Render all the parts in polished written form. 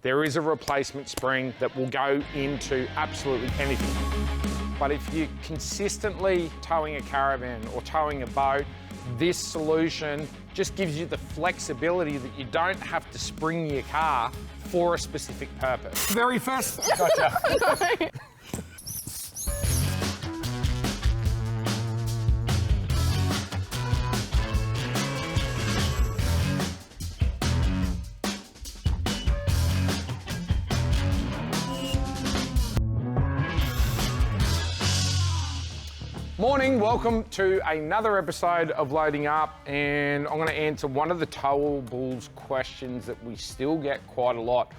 There is a replacement spring that will go into absolutely anything. But if you're consistently towing a caravan or towing a boat, this solution just gives you the flexibility that you don't have to spring your car for a specific purpose. Very first, gotcha. Morning, welcome to another episode of Loading Up, and I'm going to answer one of the towables questions that we still get quite a lot.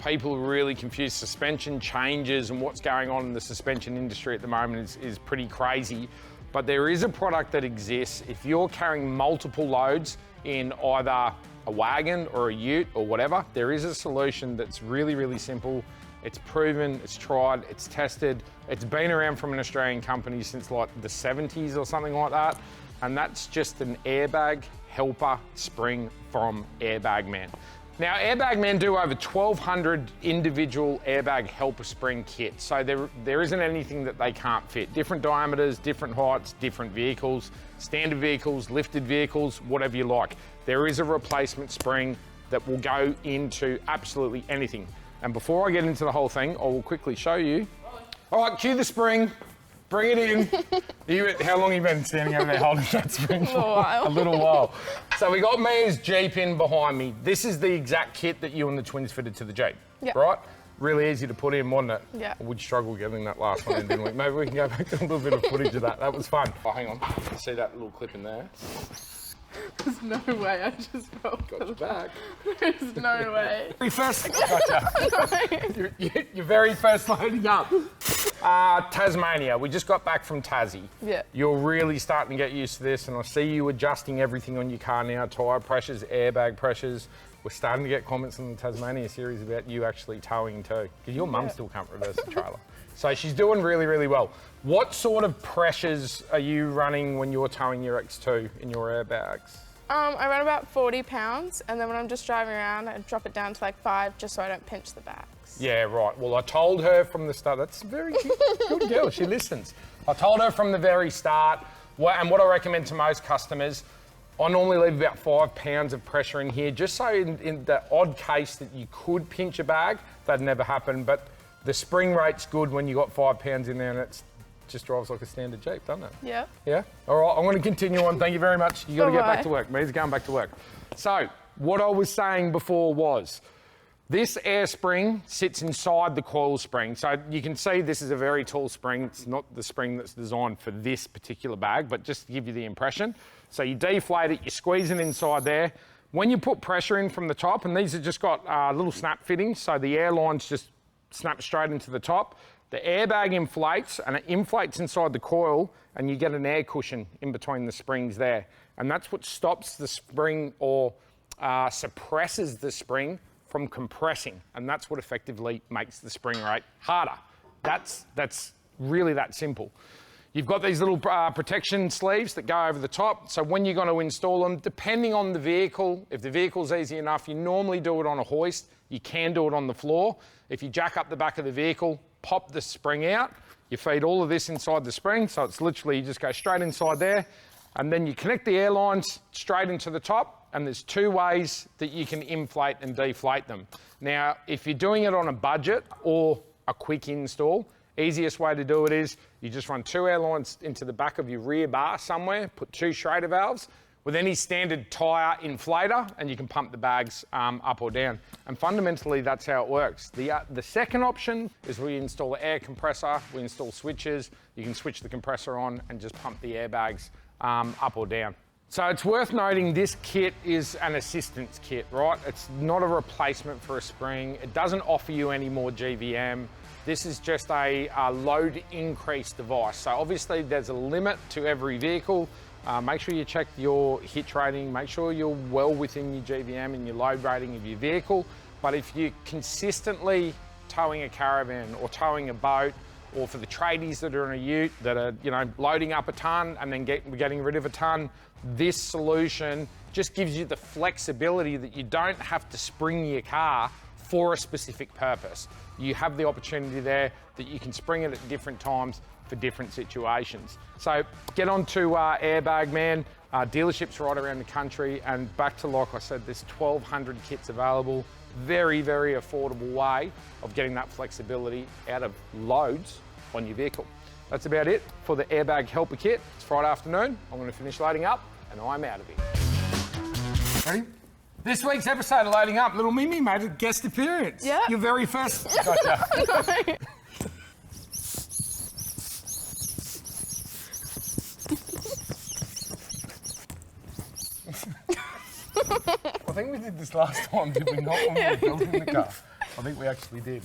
People are really confused. Suspension changes and what's going on in the suspension industry at the moment is pretty crazy, but there is a product that exists. If you're carrying multiple loads in either a wagon or a ute or whatever, there is a solution that's really simple. It's proven, it's tried, it's tested. It's been around from an Australian company since like the 70s or something like that. And that's just an Airbag Helper spring from Airbag Man. Now, Airbag Man do over 1,200 individual Airbag Helper spring kits. So there isn't anything that they can't fit. Different diameters, different heights, different vehicles, standard vehicles, lifted vehicles, whatever you like. There is a replacement spring that will go into absolutely anything. And before I get into the whole thing, I will quickly show you. All right, cue the spring, bring it in. How long have you been standing over there holding that spring for? A little while. So we got Mia's Jeep in behind me. This is the exact kit that you and the twins fitted to the Jeep, right? Really easy to put in, wasn't it? Yeah. We'd struggle getting that last one in, didn't we? Maybe we can go back to a little bit of footage of that. That was fun. Oh, hang on, see that little clip in there? There's no way, I just felt Got your back. There's no way. Very first, gotcha. Your very first loading up. Tasmania, we just got back from Tassie. Yeah. You're really starting to get used to this, and I see you adjusting everything on your car now, tyre pressures, airbag pressures. We're starting to get comments on the Tasmania series about you actually towing too, because your mum still can't reverse the trailer. So she's doing really well. What sort of pressures are you running when you're towing your X2 in your airbags? I run about 40 pounds, and then when I'm just driving around, I drop it down to like 5 just so I don't pinch the bags. Yeah, right. Well, I told her from the start, that's very good girl, she listens. I told her from the very start, and what I recommend to most customers, I normally leave about 5 pounds of pressure in here, just so in the odd case that you could pinch a bag, that'd never happen, but the spring rate's good when you got 5 pounds in there, and it just drives like a standard Jeep, doesn't it? Yeah. Yeah? All right, I'm going to continue on. Thank you very much. You got to get back to work. Me's going back to work. So, what I was saying before was, this air spring sits inside the coil spring. So you can see this is a very tall spring. It's not the spring that's designed for this particular bag, but just to give you the impression. So you deflate it, you squeeze it inside there. When you put pressure in from the top, and these have just got little snap fittings, so the air lines just snap straight into the top. The airbag inflates, and it inflates inside the coil, and you get an air cushion in between the springs there. And that's what stops the spring or suppresses the spring from compressing, and that's what effectively makes the spring rate harder. That's really that simple. You've got these little protection sleeves that go over the top, so when you're going to install them, depending on the vehicle, if the vehicle's easy enough, you normally do it on a hoist. You can do it on the floor. If you jack up the back of the vehicle, pop the spring out, you feed all of this inside the spring, so it's literally, you just go straight inside there, and then you connect the air lines straight into the top, and there's 2 ways that you can inflate and deflate them. Now, if you're doing it on a budget or a quick install, easiest way to do it is you just run 2 air lines into the back of your rear bar somewhere, put 2 Schrader valves with any standard tyre inflator, and you can pump the bags up or down. And fundamentally, that's how it works. The second option is we install an air compressor, we install switches, you can switch the compressor on and just pump the airbags up or down. So it's worth noting this kit is an assistance kit, right? It's not a replacement for a spring. It doesn't offer you any more GVM. This is just a load increase device. So obviously there's a limit to every vehicle. Make sure you check your hitch rating, make sure you're well within your GVM and your load rating of your vehicle. But if you're consistently towing a caravan or towing a boat, or for the tradies that are in a ute that are, loading up a ton and then getting rid of a ton, this solution just gives you the flexibility that you don't have to spring your car for a specific purpose. You have the opportunity there that you can spring it at different times for different situations. So get on to Airbag Man. Dealerships right around the country, and back to, like I said, there's 1,200 kits available. Very, very affordable way of getting that flexibility out of loads on your vehicle. That's about it for the Airbag Helper Kit. It's Friday afternoon. I'm going to finish loading up, and I'm out of here. Ready? This week's episode of Loading Up, little Mimi made a guest appearance. Yeah. Your very first. Gotcha. I think we did this last time, did we not, when we were building the car? I think we actually did.